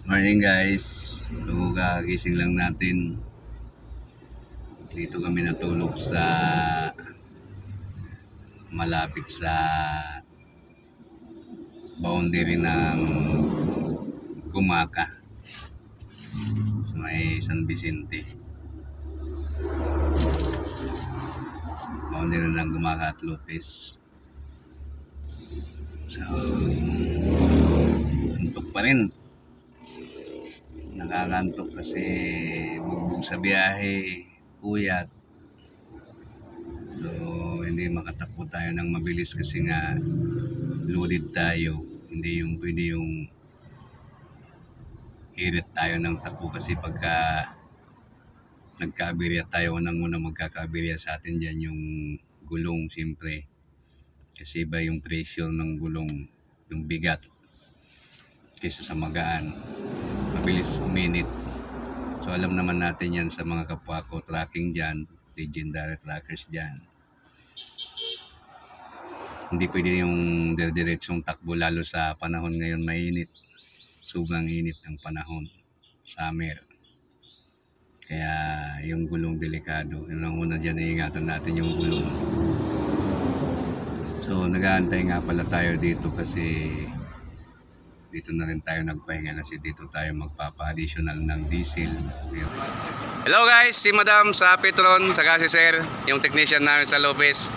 Morning guys, kagising lang natin. Dito kami natulog sa malapit sa boundary ng Gumaca sa may San Vicente. Boundary ng Gumaca at Lopez. So, antok pa rin. Nakakantok kasi bugbog sa biyahe, puyat. So, hindi makatakbo tayo ng mabilis kasi nga loaded tayo. Hindi yung pwede yung hirit tayo ng takbo kasi pagka nagkabirya tayo, unang-unang magkakabirya sa atin dyan yung gulong siyempre. Kasi iba yung pressure ng gulong, yung bigat kaysa sa magaan. Mabilis uminit. So alam naman natin yan sa mga kapwa ko tracking dyan, legendary trackers dyan. Hindi pwede yung diretsong takbo lalo sa panahon ngayon mainit. Sobrang init ng panahon. Summer. Kaya yung gulong delikado. Yun ang una dyan, iingatan natin yung gulong. So nag-aantay nga pala tayo dito kasi dito na rin tayo nagpahinga kasi dito tayo magpapa-additional ng diesel. Hello guys, si Madam sa Petron, saka si Sir, yung technician namin sa Lopez.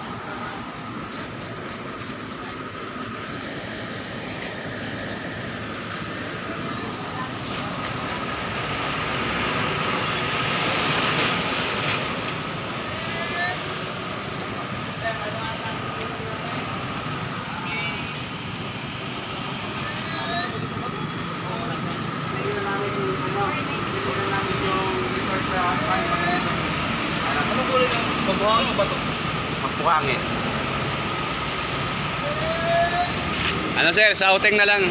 Ano kulay ng magbuhangin o bato? Magbuhangin. Ano sir, sa outing na lang.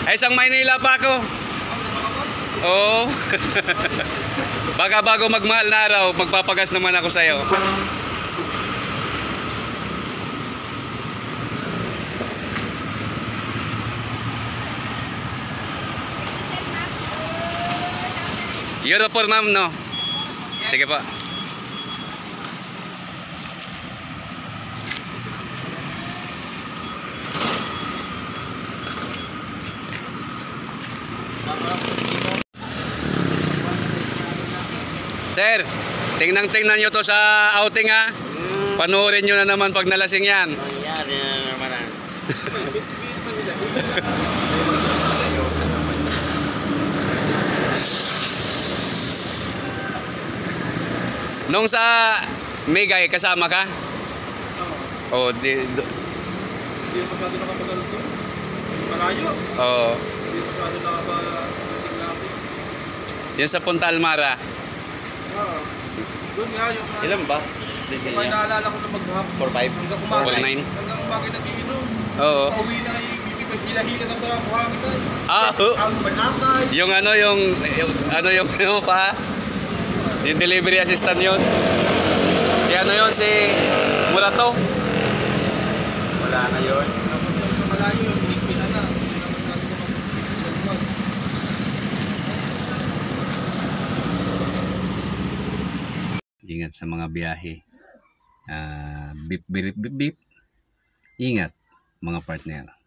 Ay, isang Maynila pa ako. Oo. Baka bago magmahal na araw, magpapagas naman ako sa'yo. Euro po ma'am, no? Sige po. Sir, tingnan nyo to sa outing ha. Panoorin nyo na naman pag nalasing yan. Yan naman na. Nung sa Megay, kasama ka? Oo. Hindi masyado nakapagano doon. Malayo. Oo. Hindi masyado nakapagdating natin. Yun sa Punta Almara. Oo. Doon nga yung... Ilan ba? May naalala ko na maghapon. 4-5? Hanggang umaga. 4-9? Hanggang umaga nagiinom. Oo. Pauwi na hila-hila na sa buhangin na. Ah, May atay. yung yung pa? Yung delivery assistant yun. Si si Murato. Wala na yun. Tapos sa malayo, higpit na. Ingat sa mga biyahe. Bip, bip, bip, bip. Ingat mga partner.